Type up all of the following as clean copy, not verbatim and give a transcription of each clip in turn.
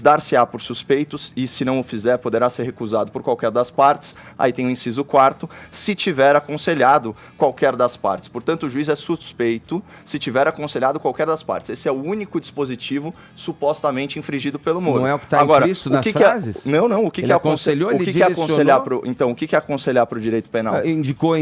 dar-se-á por suspeitos e, se não o fizer, poderá ser recusado por qualquer das partes. Aí tem o inciso 4º, se tiver aconselhado qualquer das partes. Portanto, o juiz é suspeito se tiver aconselhado qualquer das partes. Esse é o único dispositivo supostamente infringido pelo Moro. Não é o que está implícito nas frases? Não. O que ele aconselhou, ele direcionou? Então, o que é aconselhar para o direito penal? Indicou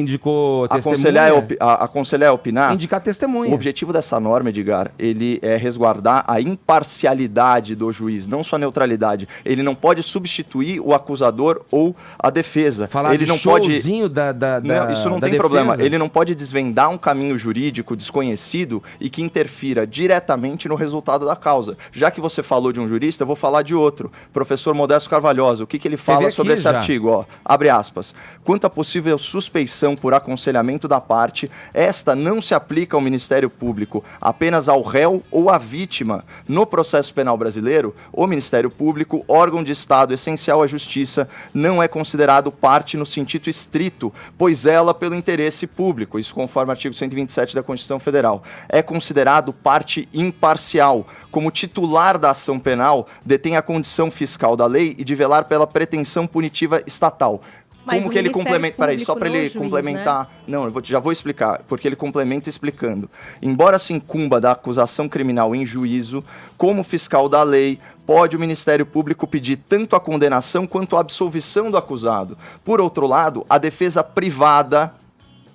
testemunha? Aconselhar é opinar? Indicar testemunha. O objetivo dessa norma, Edgar, ele é resguardar a imparcialidade do juiz, não sua neutralidade. Ele não pode substituir o acusador ou a defesa. Falar ele de não showzinho pode... Não, isso não tem defesa. problema. Ele não pode desvendar um caminho jurídico desconhecido e que interfira diretamente no resultado da causa. Já que você falou de um jurista, eu vou falar de outro. Professor Modesto Carvalhosa, o que ele fala sobre esse artigo? Ó, abre aspas. Quanto à possível suspeição por aconselhamento da parte, esta não se aplica ao Ministério Público, apenas ao réu ou à vítima. No processo penal brasileiro, o Ministério Público, órgão de Estado essencial à justiça, não é considerado parte no sentido estrito, pois ela pelo interesse público, isso conforme o artigo 127 da Constituição Federal. É considerado parte imparcial, como titular da ação penal, detém a condição fiscal da lei e de velar pela pretensão punitiva estatal. Mas como que ele complementa? Peraí, só para ele juiz, complementar. Né? Não, já vou explicar, porque ele complementa explicando. Embora se incumba da acusação criminal em juízo, como fiscal da lei, pode o Ministério Público pedir tanto a condenação quanto a absolvição do acusado. Por outro lado, a defesa privada...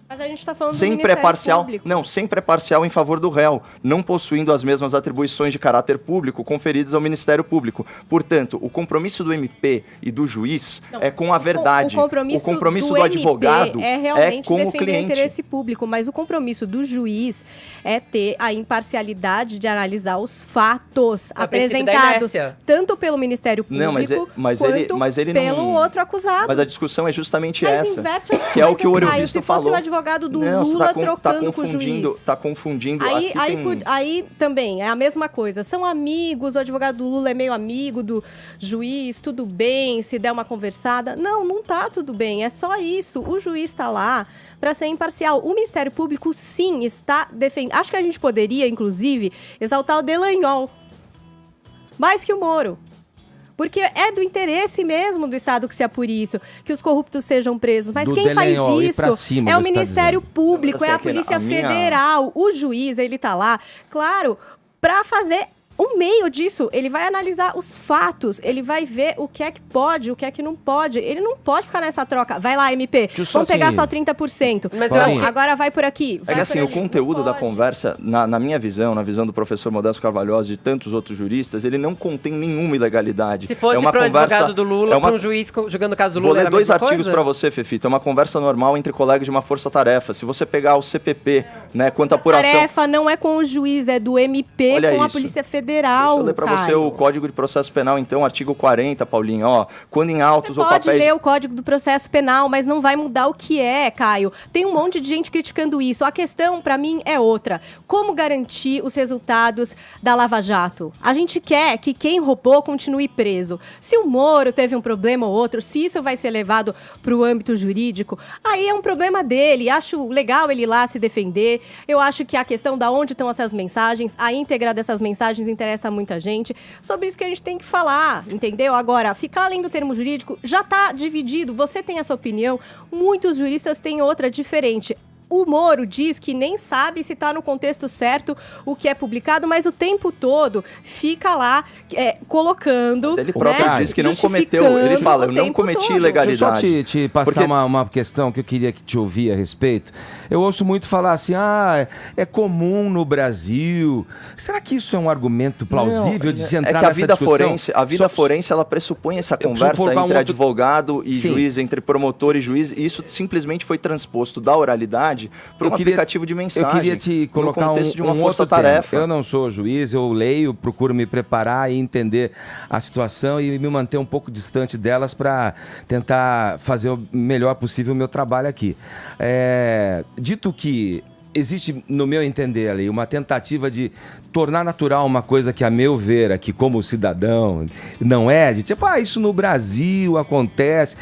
Mas a gente está falando sempre do Ministério parcial, Público. Não, sempre é parcial em favor do réu, não possuindo as mesmas atribuições de caráter público conferidas ao Ministério Público. Portanto, o compromisso do MP e do juiz é com a verdade. O compromisso do advogado é realmente com o defender cliente. o interesse público, mas o compromisso do juiz é ter a imparcialidade de analisar os fatos apresentados tanto pelo Ministério Público quanto pelo outro acusado. Mas a discussão é justamente mas essa, inverte as que é o que o coisas, Ourivisto Caio, falou. Se fosse o advogado do Lula trocando com o juiz. Tá confundindo. Aí também é a mesma coisa. São amigos, o advogado do Lula é meio amigo do juiz, tudo bem, se der uma conversada. Não tá tudo bem, é só isso. O juiz está lá para ser imparcial. O Ministério Público, sim, está defendendo. Acho que a gente poderia, inclusive, exaltar o Delanhol mais que o Moro. Porque é do interesse mesmo do Estado que se apure isso, que os corruptos sejam presos. Mas quem faz isso é o Ministério Público, é a Polícia Federal. O juiz, ele tá lá, claro, para fazer o meio disso. Ele vai analisar os fatos, ele vai ver o que é que pode, o que é que não pode. Ele não pode ficar nessa troca. Vai lá, MP, vamos pegar só 30%. Mas não, agora vai por aqui. É que assim, o conteúdo da conversa, na minha visão, na visão do professor Modesto Carvalhosa e de tantos outros juristas, ele não contém nenhuma ilegalidade. Se fosse para o advogado do Lula, para um juiz julgando o caso do Lula, vou ler 2 artigos para você, Fefito. É uma conversa normal entre colegas de uma força-tarefa. Se você pegar o CPP, né, quanto à apuração... A tarefa não é com o juiz, é do MP com a Polícia Federal. Deixa eu ler para você o Código de Processo Penal, então, artigo 40, Paulinho. Ó, quando em autos ou papéis... Você pode ler o Código do Processo Penal, mas não vai mudar o que é, Caio. Tem um monte de gente criticando isso. A questão, para mim, é outra. Como garantir os resultados da Lava Jato? A gente quer que quem roubou continue preso. Se o Moro teve um problema ou outro, se isso vai ser levado para o âmbito jurídico, aí é um problema dele. Acho legal ele ir lá se defender. Eu acho que a questão da onde estão essas mensagens, a íntegra dessas mensagens interessa muita gente. Sobre isso que a gente tem que falar, entendeu? Agora, ficar além do termo jurídico já está dividido. Você tem essa opinião, muitos juristas têm outra diferente. O Moro diz que nem sabe se está no contexto certo o que é publicado, mas o tempo todo fica lá colocando. Mas ele próprio diz que não cometeu. Ele fala, eu não cometi ilegalidade. Deixa eu só te passar uma questão que eu queria que te ouvir a respeito. Eu ouço muito falar assim, é comum no Brasil. Será que isso é um argumento plausível de se entrar nessa discussão? A vida forense, ela pressupõe essa conversa entre advogado e juiz, entre promotor e juiz, e isso simplesmente foi transposto da oralidade para um aplicativo de mensagem. Eu queria te colocar de uma força-tarefa. Eu não sou juiz, eu leio, procuro me preparar e entender a situação e me manter um pouco distante delas para tentar fazer o melhor possível o meu trabalho aqui. Dito que existe, no meu entender, ali, uma tentativa de tornar natural uma coisa que, a meu ver, aqui como cidadão, não é, de tipo, isso no Brasil acontece.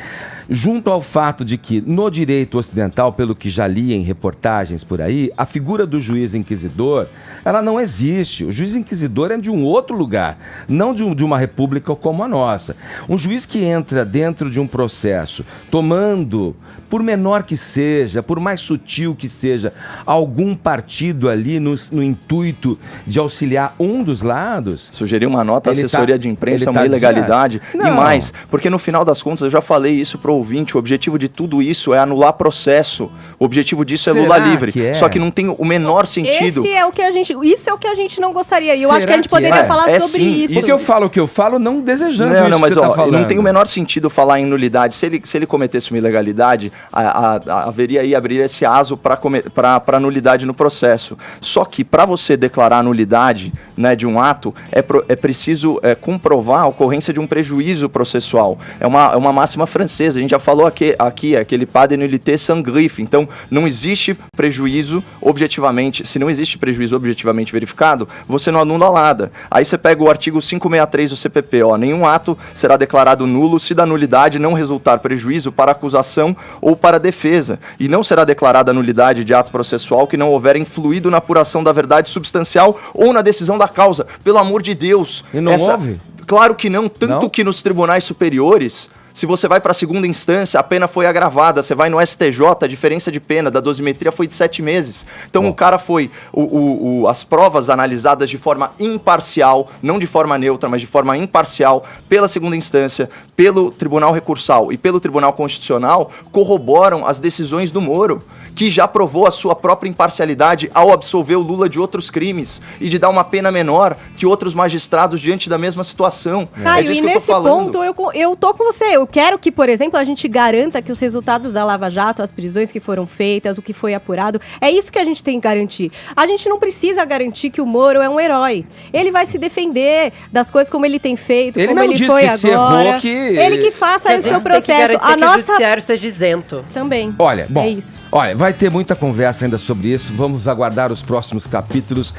junto ao fato de que no direito ocidental, pelo que já li em reportagens por aí, a figura do juiz inquisidor, ela não existe. O juiz inquisidor é de um outro lugar, não de uma república como a nossa. Um juiz que entra dentro de um processo, tomando, por menor que seja, por mais sutil que seja, algum partido ali no intuito de auxiliar um dos lados... Sugerir uma nota à assessoria de imprensa é uma ilegalidade. E mais, porque no final das contas, eu já falei isso pro ouvinte, o objetivo de tudo isso é anular processo. O objetivo disso é Lula livre. Só que não tem o menor sentido. Isso é o que a gente não gostaria. E eu acho que a gente poderia falar sobre isso. Porque eu falo o que eu falo, não desejando isso mas, que você tá falando. Não tem o menor sentido falar em nulidade. Se ele cometesse uma ilegalidade, abriria esse aso para nulidade no processo. Só que para você declarar a nulidade, né, de um ato, é preciso comprovar a ocorrência de um prejuízo processual. É uma máxima francesa. A gente já falou aqui aquele pas de nullité sans griffe. Então, não existe prejuízo objetivamente. Se não existe prejuízo objetivamente verificado, você não anula nada. Aí você pega o artigo 563 do CPP, nenhum ato será declarado nulo se da nulidade não resultar prejuízo para acusação ou para defesa, e não será declarada nulidade de ato processual que não houver influído na apuração da verdade substancial ou na decisão da causa. Pelo amor de Deus. E não houve? Claro que não, tanto que nos tribunais superiores... Se você vai para a segunda instância, a pena foi agravada. Você vai no STJ, a diferença de pena da dosimetria foi de 7 meses. Então o cara foi... as provas analisadas de forma imparcial, não de forma neutra, mas de forma imparcial, pela segunda instância, pelo Tribunal Recursal e pelo Tribunal Constitucional, corroboram as decisões do Moro, que já provou a sua própria imparcialidade ao absolver o Lula de outros crimes e de dar uma pena menor que outros magistrados diante da mesma situação. Caio, e nesse ponto eu tô com você. Eu quero que, por exemplo, a gente garanta que os resultados da Lava Jato, as prisões que foram feitas, o que foi apurado, é isso que a gente tem que garantir. A gente não precisa garantir que o Moro é um herói. Ele vai se defender das coisas como ele tem feito, ele como ele foi agora. Ele que faça aí o seu processo. A nossa... que o judiciário seja isento. Também. Olha, bom, é isso. Olha, vai ter muita conversa ainda sobre isso. Vamos aguardar os próximos capítulos.